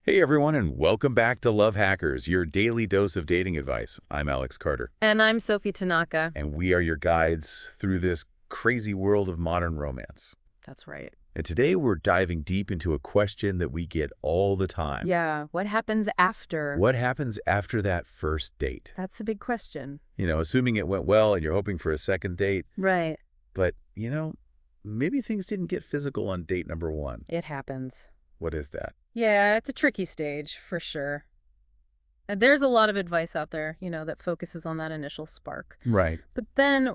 Hey everyone, and welcome back to Love Hackers, your daily dose of dating advice. I'm Alex Carter, And I'm Sophie Tanaka. and we are your guides through this crazy world of modern romance. That's right. And today we're diving deep into a question that we get all the time. Yeah, what happens after? What happens after that first date? That's the big question. Assuming it went well and you're hoping for a second date, Right. but, maybe things didn't get physical on date number one. It happens. What is that? Yeah, it's a tricky stage, for sure. And there's a lot of advice out there, that focuses on that initial spark. Right. But then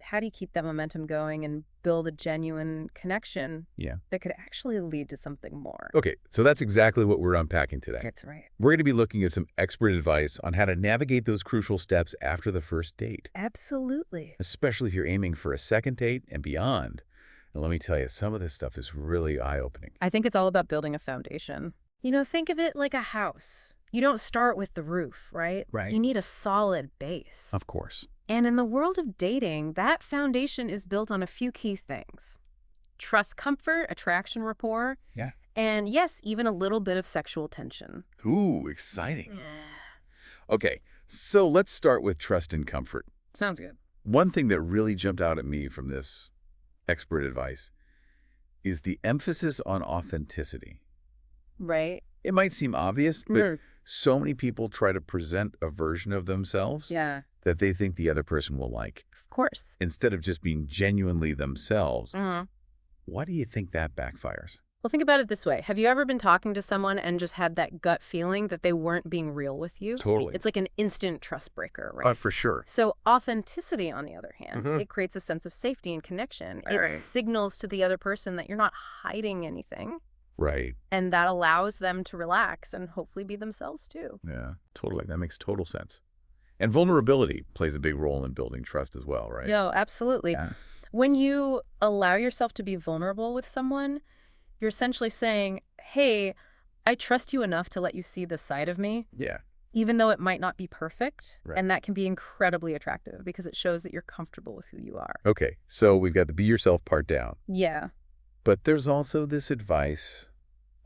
how do you keep that momentum going and build a genuine connection that could actually lead to something more? Okay, so that's exactly what we're unpacking today. That's right. We're going to be looking at some expert advice on how to navigate those crucial steps after the first date, Absolutely. especially if you're aiming for a second date and beyond. And let me tell you, some of this stuff is really eye-opening. I think it's all about building a foundation. Think of it like a house. You don't start with the roof, right? Right. You need a solid base. Of course. And in the world of dating, that foundation is built on a few key things. Trust, comfort, attraction, rapport. Yeah. And yes, even a little bit of sexual tension. Ooh, exciting. Okay, so let's start with trust and comfort. Sounds good. One thing that really jumped out at me from this expert advice is the emphasis on authenticity. Right? It might seem obvious, but so many people try to present a version of themselves Yeah, that they think the other person will like, of course. instead of just being genuinely themselves. Mhm. Why do you think that backfires? Well, think about it this way. Have you ever been talking to someone and just had that gut feeling that they weren't being real with you? Totally. It's like an instant trust breaker, right? For sure. So authenticity, on the other hand, it creates a sense of safety and connection. Right. It signals to the other person that you're not hiding anything, Right. and that allows them to relax and hopefully be themselves too. Yeah, totally. That makes total sense. And vulnerability plays a big role in building trust as well, right? Yo, absolutely. Yeah. When you allow yourself to be vulnerable with someone, you're essentially saying, hey, I trust you enough to let you see this side of me, Yeah. even though it might not be perfect. Right. And that can be incredibly attractive because it shows that you're comfortable with who you are. Okay, so we've got the be yourself part down. Yeah. But there's also this advice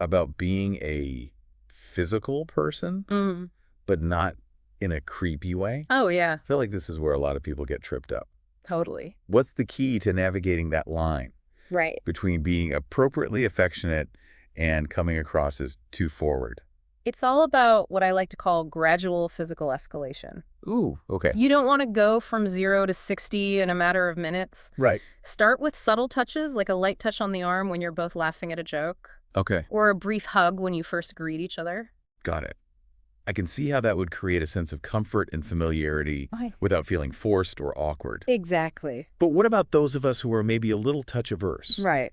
about being a physical person, Mm. but not in a creepy way. Oh, yeah, I feel like this is where a lot of people get tripped up. totally. What's the key to navigating that line Right. between being appropriately affectionate and coming across as too forward? It's all about what I like to call gradual physical escalation. Ooh, okay. You don't want to go from 0 to 60 in a matter of minutes. Right. Start with subtle touches, like a light touch on the arm when you're both laughing at a joke, Okay, or a brief hug when you first greet each other. got it. I can see how that would create a sense of comfort and familiarity Okay. without feeling forced or awkward. Exactly. But what about those of us who are maybe a little touch averse? Right.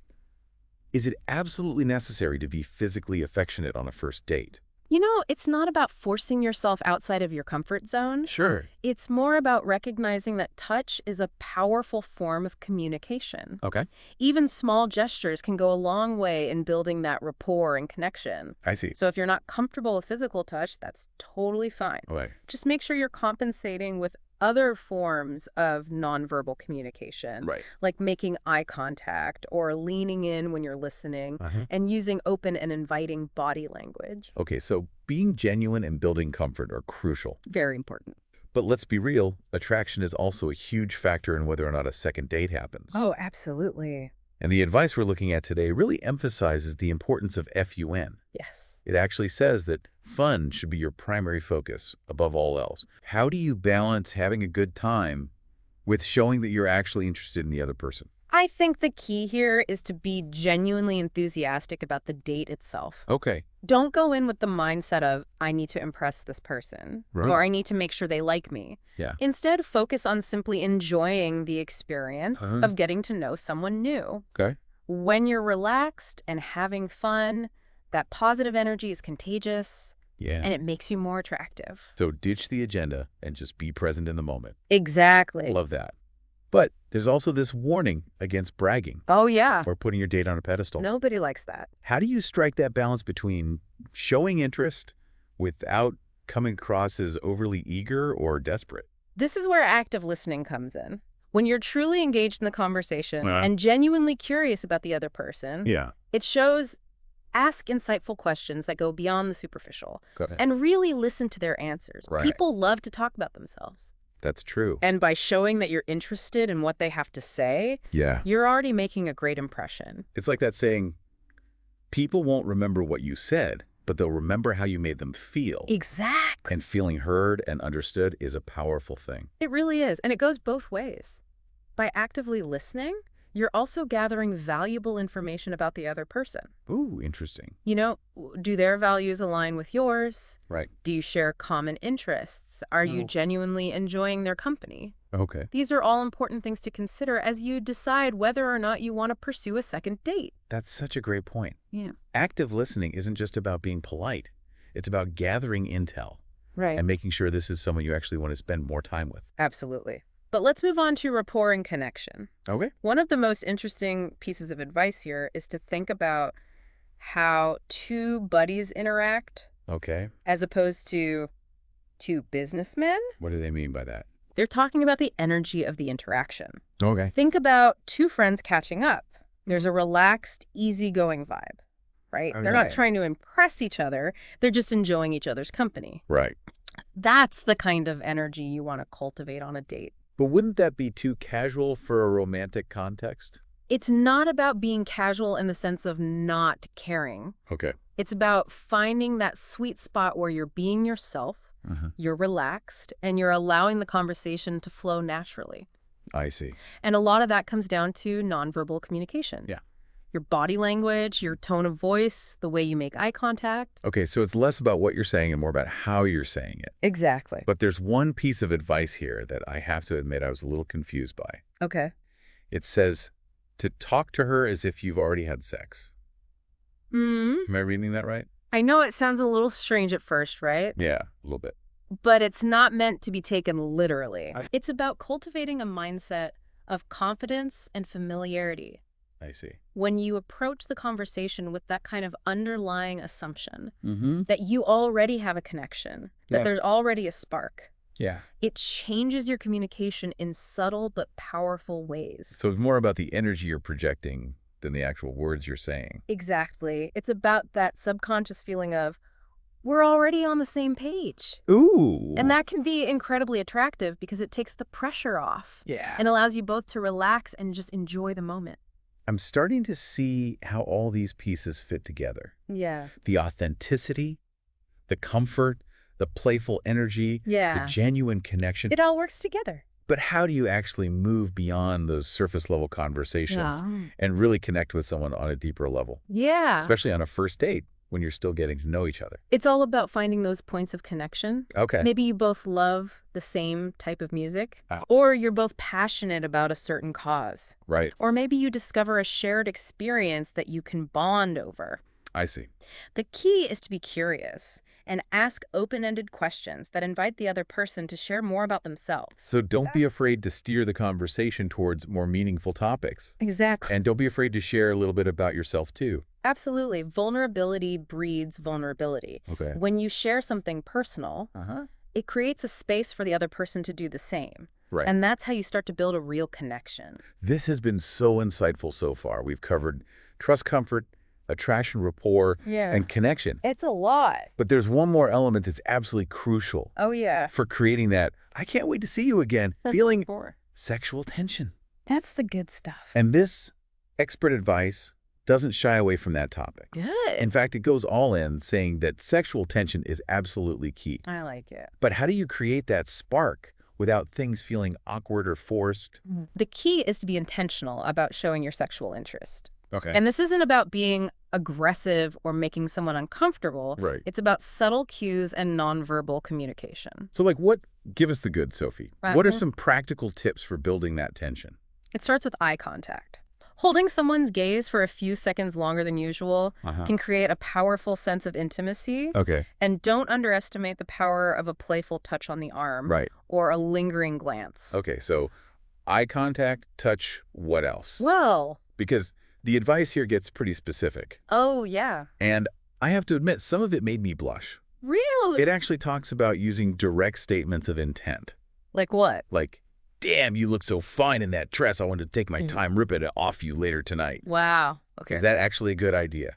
Is it absolutely necessary to be physically affectionate on a first date? It's not about forcing yourself outside of your comfort zone. Sure. It's more about recognizing that touch is a powerful form of communication. Okay, Even small gestures can go a long way in building that rapport and connection. I see. So if you're not comfortable with physical touch, that's totally fine. Okay. Just make sure you're compensating with other forms of nonverbal communication, Right. like making eye contact or leaning in when you're listening Uh-huh. and using open and inviting body language. Okay, so being genuine and building comfort are crucial. Very important. But let's be real, attraction is also a huge factor in whether or not a second date happens. Oh, absolutely. And the advice we're looking at today really emphasizes the importance of FUN. Yes. It actually says that fun should be your primary focus above all else. How do you balance having a good time with showing that you're actually interested in the other person? I think the key here is to be genuinely enthusiastic about the date itself. Okay. Don't go in with the mindset of, I need to impress this person, Right. or I need to make sure they like me. Yeah. Instead, focus on simply enjoying the experience of getting to know someone new. Okay. When you're relaxed and having fun, that positive energy is contagious, Yeah. and it makes you more attractive. So ditch the agenda and just be present in the moment. Exactly. Love that. But there's also this warning against bragging Oh, yeah. or putting your date on a pedestal. Nobody likes that. How do you strike that balance between showing interest without coming across as overly eager or desperate? This is where active listening comes in. When you're truly engaged in the conversation Uh-huh. and genuinely curious about the other person, Yeah. it shows Ask insightful questions that go beyond the superficial Got it. and really listen to their answers. Right. People love to talk about themselves. That's true. And by showing that you're interested in what they have to say, Yeah. you're already making a great impression. It's like that saying, people won't remember what you said, but they'll remember how you made them feel. Exactly. And feeling heard and understood is a powerful thing. It really is. And it goes both ways. By actively listening, you're also gathering valuable information about the other person. Ooh, interesting. You know, do their values align with yours? Right. Do you share common interests? Are you genuinely enjoying their company? Okay. These are all important things to consider as you decide whether or not you want to pursue a second date. That's such a great point. Yeah. Active listening isn't just about being polite. It's about gathering intel Right. and making sure this is someone you actually want to spend more time with. Absolutely. But let's move on to rapport and connection. Okay. One of the most interesting pieces of advice here is to think about how two buddies interact Okay. as opposed to two businessmen. What do they mean by that? They're talking about the energy of the interaction. Okay. Think about two friends catching up. There's a relaxed, easygoing vibe, right? They're not Okay. trying to impress each other. They're just enjoying each other's company. Right. That's the kind of energy you want to cultivate on a date. But wouldn't that be too casual for a romantic context? It's not about being casual in the sense of not caring. Okay. It's about finding that sweet spot where you're being yourself, you're relaxed, and you're allowing the conversation to flow naturally. I see. And a lot of that comes down to nonverbal communication. Yeah. Your body language, your tone of voice, the way you make eye contact. Okay, so it's less about what you're saying and more about how you're saying it. Exactly. But there's one piece of advice here that I have to admit I was a little confused by. Okay. It says to talk to her as if you've already had sex. Am I reading that right? I know it sounds a little strange at first, right? Yeah, a little bit. But it's not meant to be taken literally. It's about cultivating a mindset of confidence and familiarity. I see. When you approach the conversation with that kind of underlying assumption Mm-hmm. that you already have a connection, that Yeah. there's already a spark, Yeah. it changes your communication in subtle but powerful ways. So it's more about the energy you're projecting than the actual words you're saying. Exactly. It's about that subconscious feeling of, we're already on the same page. Ooh. And that can be incredibly attractive because it takes the pressure off Yeah. and allows you both to relax and just enjoy the moment. I'm starting to see how all these pieces fit together. Yeah. The authenticity, the comfort, the playful energy, Yeah. the genuine connection. It all works together. But how do you actually move beyond those surface level conversations and really connect with someone on a deeper level, Yeah. especially on a first date when you're still getting to know each other? It's all about finding those points of connection. Okay. Maybe you both love the same type of music, Oh. or you're both passionate about a certain cause, Right. or maybe you discover a shared experience that you can bond over. I see. The key is to be curious and ask open-ended questions that invite the other person to share more about themselves. So don't be afraid to steer the conversation towards more meaningful topics. Exactly. And don't be afraid to share a little bit about yourself too. Absolutely. Vulnerability breeds vulnerability. Okay. When you share something personal, Uh-huh. it creates a space for the other person to do the same. Right. And that's how you start to build a real connection. This has been so insightful so far. We've covered trust, comfort, attraction, rapport, and connection. It's a lot. But there's one more element that's absolutely crucial Oh, yeah. for creating that, I can't wait to see you again, feeling sexual tension. That's the good stuff. And this expert advice doesn't shy away from that topic. Good. In fact, it goes all in saying that sexual tension is absolutely key. I like it. But how do you create that spark without things feeling awkward or forced? The key is to be intentional about showing your sexual interest. Okay. And this isn't about being aggressive or making someone uncomfortable. Right. It's about subtle cues and nonverbal communication. So give us the good, Sophie. What are some practical tips for building that tension? It starts with eye contact. Holding someone's gaze for a few seconds longer than usual can create a powerful sense of intimacy. Okay. And don't underestimate the power of a playful touch on the arm Right. or a lingering glance. Okay, so eye contact, touch, what else? Well, Because the advice here gets pretty specific. oh, yeah. And I have to admit, some of it made me blush. Really? It actually talks about using direct statements of intent. Like what? Like, damn, you look so fine in that dress. I want to take my time, rip it off you later tonight. Wow. Okay. Is that actually a good idea?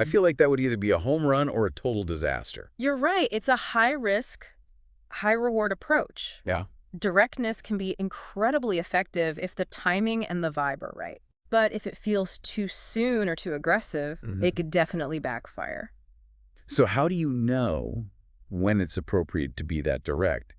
I feel like that would either be a home run or a total disaster. You're right. It's a high-risk, high-reward approach. Yeah. Directness can be incredibly effective if the timing and the vibe are right. But if it feels too soon or too aggressive, it could definitely backfire. So how do you know when it's appropriate to be that direct?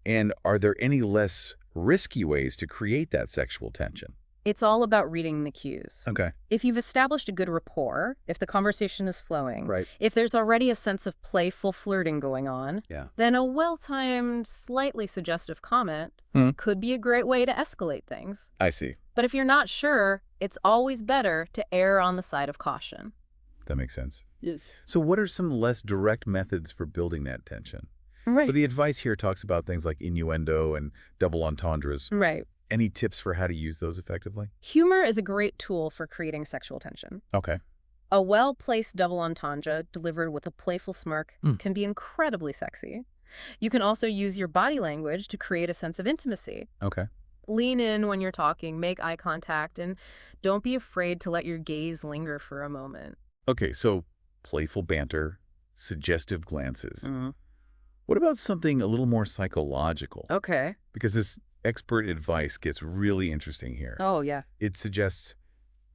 And are there any less risky ways to create that sexual tension? It's all about reading the cues. Okay. If you've established a good rapport, if the conversation is flowing, Right. if there's already a sense of playful flirting going on, Yeah. then a well-timed, slightly suggestive comment could be a great way to escalate things. I see. But if you're not sure, it's always better to err on the side of caution. That makes sense. Yes. So what are some less direct methods for building that tension? Right. But the advice here talks about things like innuendo and double entendres. Right. Any tips for how to use those effectively? Humor is a great tool for creating sexual tension. Okay. A well-placed double entendre delivered with a playful smirk can be incredibly sexy. You can also use your body language to create a sense of intimacy. Okay. Lean in when you're talking, make eye contact, and don't be afraid to let your gaze linger for a moment. Okay, so playful banter, suggestive glances. What about something a little more psychological? Okay. Because this expert advice gets really interesting here. Oh, yeah. It suggests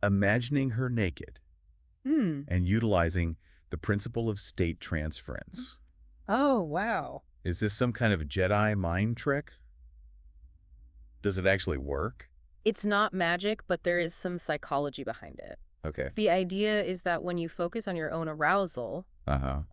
imagining her naked and utilizing the principle of state transference. Oh, wow. Is this some kind of Jedi mind trick? Does it actually work? It's not magic, but there is some psychology behind it. Okay. The idea is that when you focus on your own arousal,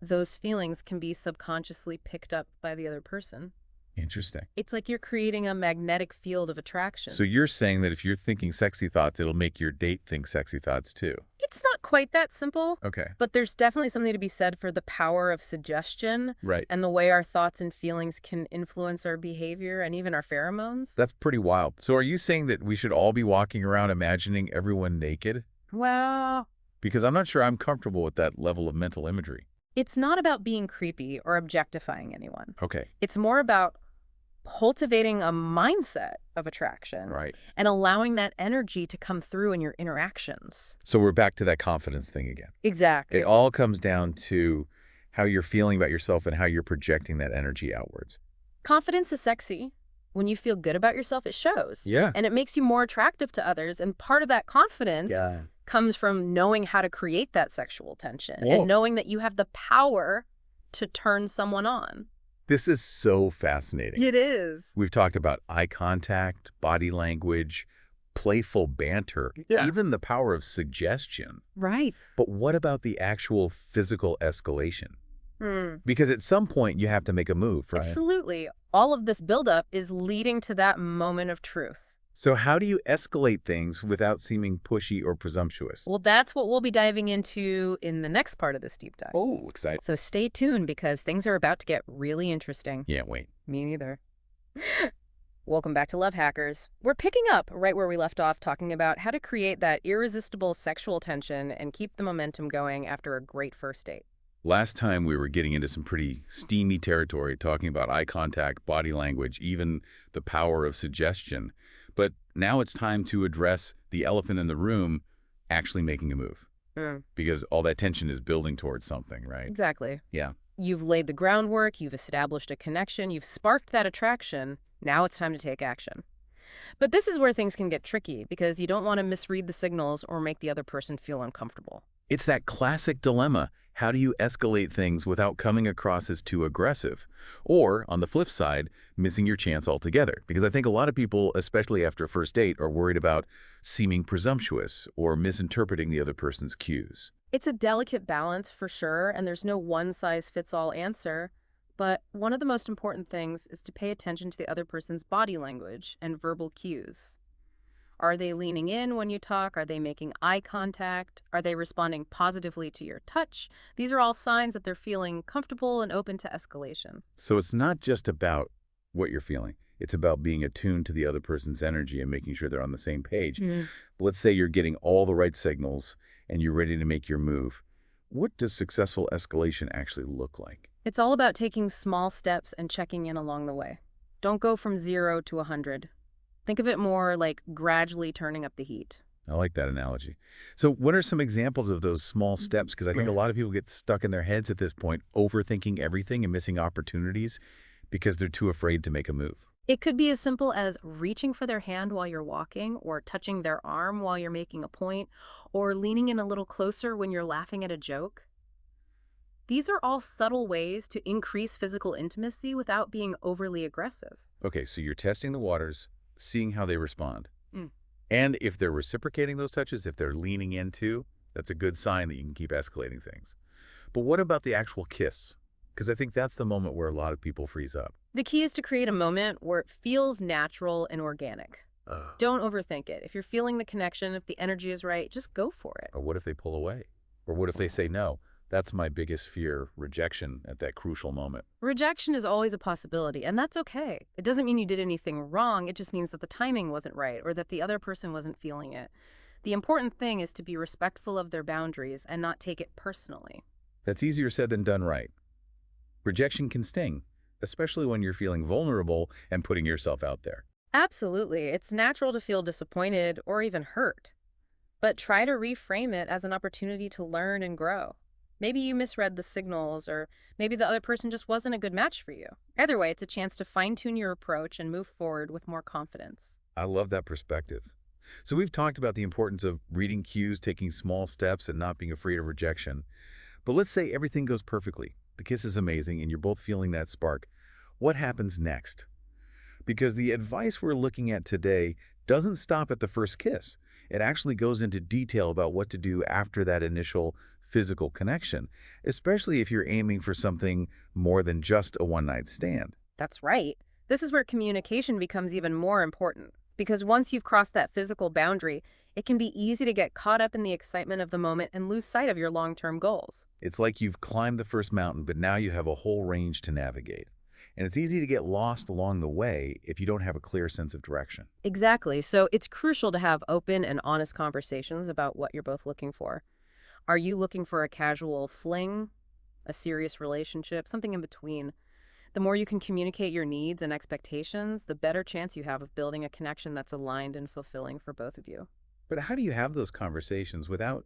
those feelings can be subconsciously picked up by the other person. Interesting. It's like you're creating a magnetic field of attraction. So you're saying that if you're thinking sexy thoughts, it'll make your date think sexy thoughts too. It's not quite that simple, Okay. but there's definitely something to be said for the power of suggestion Right. and the way our thoughts and feelings can influence our behavior and even our pheromones. That's pretty wild. So are you saying that we should all be walking around imagining everyone naked? Well, Because I'm not sure I'm comfortable with that level of mental imagery. it's not about being creepy or objectifying anyone. Okay. It's more about cultivating a mindset of attraction Right. and allowing that energy to come through in your interactions. So we're back to that confidence thing again. Exactly. It all comes down to how you're feeling about yourself and how you're projecting that energy outwards. Confidence is sexy. When you feel good about yourself, it shows. Yeah. And it makes you more attractive to others. And part of that confidence comes from knowing how to create that sexual tension and knowing that you have the power to turn someone on. This is so fascinating. It is. We've talked about eye contact, body language, playful banter, even the power of suggestion. Right. But what about the actual physical escalation? Because at some point you have to make a move, right? Absolutely. All of this buildup is leading to that moment of truth. So how do you escalate things without seeming pushy or presumptuous? Well, that's what we'll be diving into in the next part of this deep dive. Oh, exciting. So stay tuned because things are about to get really interesting. Can't wait. Me neither. Welcome back to Love Hackers. We're picking up right where we left off talking about how to create that irresistible sexual tension and keep the momentum going after a great first date. Last time we were getting into some pretty steamy territory, talking about eye contact, body language, even the power of suggestion. But now it's time to address the elephant in the room, actually making a move. Because all that tension is building towards something, right? Exactly. Yeah. You've laid the groundwork, you've established a connection, you've sparked that attraction. Now it's time to take action. But this is where things can get tricky because you don't want to misread the signals or make the other person feel uncomfortable. It's that classic dilemma. How do you escalate things without coming across as too aggressive? Or, on the flip side, missing your chance altogether? Because I think a lot of people, especially after a first date, are worried about seeming presumptuous or misinterpreting the other person's cues. It's a delicate balance for sure, and there's no one-size-fits-all answer. But one of the most important things is to pay attention to the other person's body language and verbal cues. Are they leaning in when you talk? Are they making eye contact? Are they responding positively to your touch? These are all signs that they're feeling comfortable and open to escalation. So it's not just about what you're feeling. It's about being attuned to the other person's energy and making sure they're on the same page. Let's say you're getting all the right signals and you're ready to make your move. What does successful escalation actually look like? It's all about taking small steps and checking in along the way. Don't go from 0 to 100. Think of it more like gradually turning up the heat. I like that analogy. So what are some examples of those small steps? Because I think a lot of people get stuck in their heads at this point, overthinking everything and missing opportunities because they're too afraid to make a move. It could be as simple as reaching for their hand while you're walking, or touching their arm while you're making a point, or leaning in a little closer when you're laughing at a joke. These are all subtle ways to increase physical intimacy without being overly aggressive. Okay, so you're testing the waters, seeing how they respond. Mm. And if they're reciprocating those touches, if they're leaning into, that's a good sign that you can keep escalating things. But what about the actual kiss? Because I think that's the moment where a lot of people freeze up. The key is to create a moment where it feels natural and organic. Ugh. Don't overthink it. If you're feeling the connection, if the energy is right, just go for it. Or what if they pull away? Or what if they say no? That's my biggest fear, rejection at that crucial moment. Rejection is always a possibility, and that's okay. It doesn't mean you did anything wrong. It just means that the timing wasn't right or that the other person wasn't feeling it. The important thing is to be respectful of their boundaries and not take it personally. That's easier said than done, right? Rejection can sting, especially when you're feeling vulnerable and putting yourself out there. Absolutely. It's natural to feel disappointed or even hurt. But try to reframe it as an opportunity to learn and grow. Maybe you misread the signals, or maybe the other person just wasn't a good match for you. Either way, it's a chance to fine-tune your approach and move forward with more confidence. I love that perspective. So we've talked about the importance of reading cues, taking small steps, and not being afraid of rejection. But let's say everything goes perfectly. The kiss is amazing, and you're both feeling that spark. What happens next? Because the advice we're looking at today doesn't stop at the first kiss. It actually goes into detail about what to do after that initial physical connection, especially if you're aiming for something more than just a one-night stand. That's right. This is where communication becomes even more important. Because once you've crossed that physical boundary, it can be easy to get caught up in the excitement of the moment and lose sight of your long-term goals. It's like you've climbed the first mountain, but now you have a whole range to navigate. And it's easy to get lost along the way if you don't have a clear sense of direction. Exactly. So it's crucial to have open and honest conversations about what you're both looking for. Are you looking for a casual fling, a serious relationship, something in between? The more you can communicate your needs and expectations, the better chance you have of building a connection that's aligned and fulfilling for both of you. But how do you have those conversations without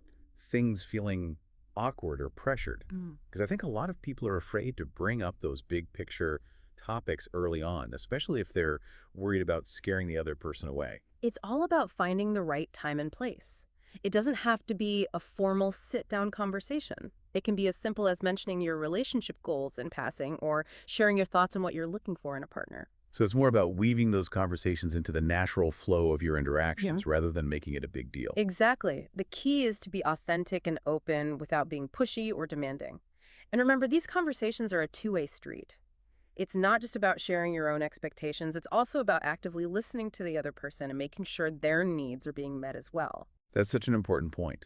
things feeling awkward or pressured? Because I think a lot of people are afraid to bring up those big picture topics early on, especially if they're worried about scaring the other person away. It's all about finding the right time and place. It doesn't have to be a formal sit-down conversation. It can be as simple as mentioning your relationship goals in passing or sharing your thoughts on what you're looking for in a partner. So it's more about weaving those conversations into the natural flow of your interactions rather than making it a big deal. Exactly. The key is to be authentic and open without being pushy or demanding. And remember, these conversations are a two-way street. It's not just about sharing your own expectations. It's also about actively listening to the other person and making sure their needs are being met as well. That's such an important point.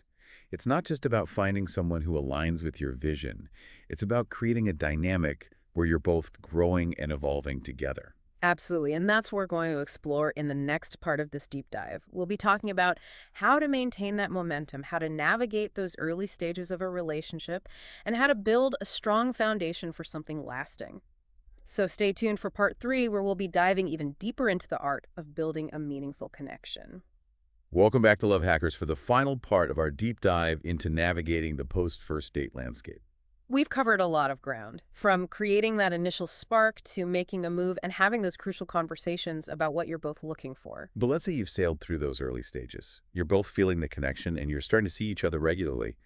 It's not just about finding someone who aligns with your vision. It's about creating a dynamic where you're both growing and evolving together. Absolutely, and that's what we're going to explore in the next part of this deep dive. We'll be talking about how to maintain that momentum, how to navigate those early stages of a relationship, and how to build a strong foundation for something lasting. So stay tuned for part 3, where we'll be diving even deeper into the art of building a meaningful connection. Welcome back to Love Hackers for the final part of our deep dive into navigating the post-first date landscape. We've covered a lot of ground, from creating that initial spark to making a move and having those crucial conversations about what you're both looking for. But let's say you've sailed through those early stages. You're both feeling the connection and you're starting to see each other regularly.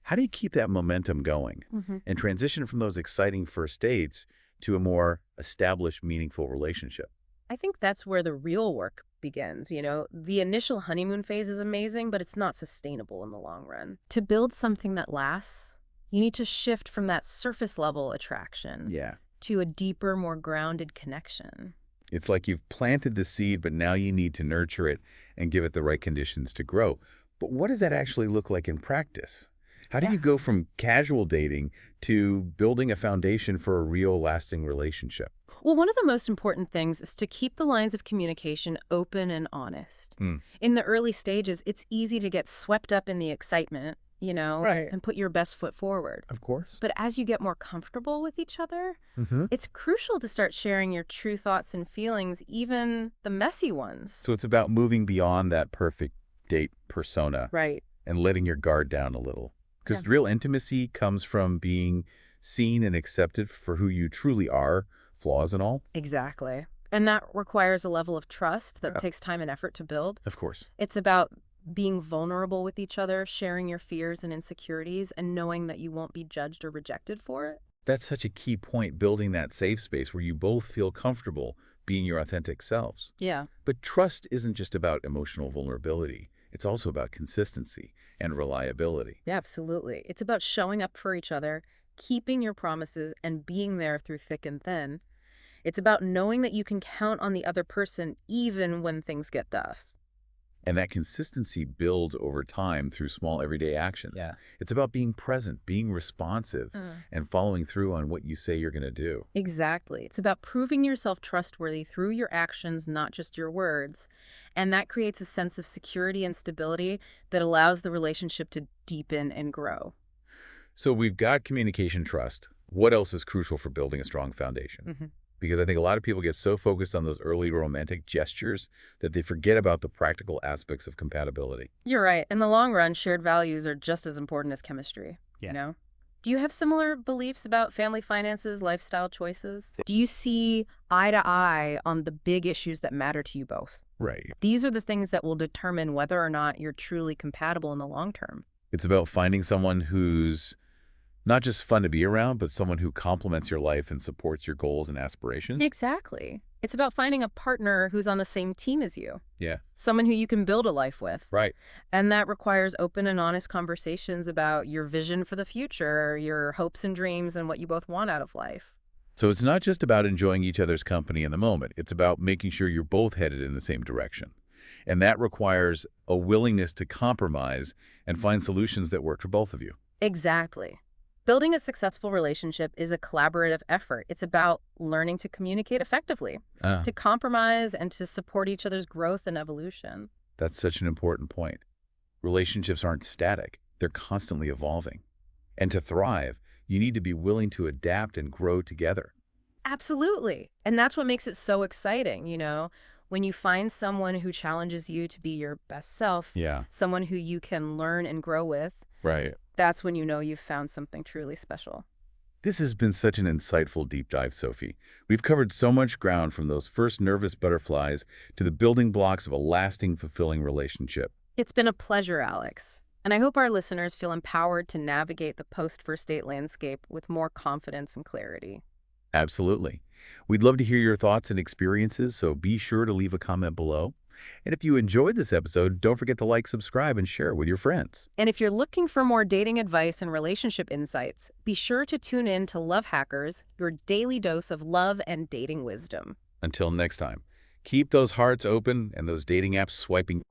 How do you keep that momentum going and transition from those exciting first dates to a more established, meaningful relationship? I think that's where the real work begins. The initial honeymoon phase is amazing, but it's not sustainable in the long run. To build something that lasts, you need to shift from that surface level attraction to a deeper, more grounded connection. It's like you've planted the seed, but now you need to nurture it and give it the right conditions to grow. But what does that actually look like in practice? How do you go from casual dating to building a foundation for a real lasting relationship? Well, one of the most important things is to keep the lines of communication open and honest. In the early stages, it's easy to get swept up in the excitement, and put your best foot forward. Of course. But as you get more comfortable with each other, it's crucial to start sharing your true thoughts and feelings, even the messy ones. So it's about moving beyond that perfect date persona Right. and letting your guard down a little. Yeah. Because real intimacy comes from being seen and accepted for who you truly are, flaws and all. Exactly. And that requires a level of trust that Yeah, takes time and effort to build. of course. It's about being vulnerable with each other, sharing your fears and insecurities, and knowing that you won't be judged or rejected for it. That's such a key point, building that safe space where you both feel comfortable being your authentic selves. Yeah. But trust isn't just about emotional vulnerability. It's also about consistency and reliability. Yeah, absolutely. It's about showing up for each other, keeping your promises, and being there through thick and thin. It's about knowing that you can count on the other person even when things get tough. And that consistency builds over time through small everyday actions. Yeah. It's about being present, being responsive, Uh, and following through on what you say you're going to do. Exactly. It's about proving yourself trustworthy through your actions, not just your words. And that creates a sense of security and stability that allows the relationship to deepen and grow. So we've got communication trust. What else is crucial for building a strong foundation? Mhm. Because I think a lot of people get so focused on those early romantic gestures that they forget about the practical aspects of compatibility. You're right. In the long run, shared values are just as important as chemistry. Yeah. You know? Do you have similar beliefs about family finances, lifestyle choices? Do you see eye to eye on the big issues that matter to you both? Right. These are the things that will determine whether or not you're truly compatible in the long term. It's about finding someone who's not just fun to be around, but someone who complements your life and supports your goals and aspirations. Exactly. It's about finding a partner who's on the same team as you, Yeah. someone who you can build a life with. Right. And that requires open and honest conversations about your vision for the future, your hopes and dreams, and what you both want out of life. So it's not just about enjoying each other's company in the moment. It's about making sure you're both headed in the same direction. And that requires a willingness to compromise and find solutions that work for both of you. Exactly. Building a successful relationship is a collaborative effort. It's about learning to communicate effectively, to compromise, and to support each other's growth and evolution. That's such an important point. Relationships aren't static. They're constantly evolving. And to thrive, you need to be willing to adapt and grow together. Absolutely. And that's what makes it so exciting, you know? When you find someone who challenges you to be your best self, Yeah. someone who you can learn and grow with, Right. that's when you know you've found something truly special. This has been such an insightful deep dive, Sophie. We've covered so much ground, from those first nervous butterflies to the building blocks of a lasting, fulfilling relationship. It's been a pleasure, Alex. And I hope our listeners feel empowered to navigate the post-first date landscape with more confidence and clarity. Absolutely. We'd love to hear your thoughts and experiences, so be sure to leave a comment below. And if you enjoyed this episode, don't forget to like, subscribe, and share it with your friends. And if you're looking for more dating advice and relationship insights, be sure to tune in to Love Hackers, your daily dose of love and dating wisdom. Until next time, keep those hearts open and those dating apps swiping.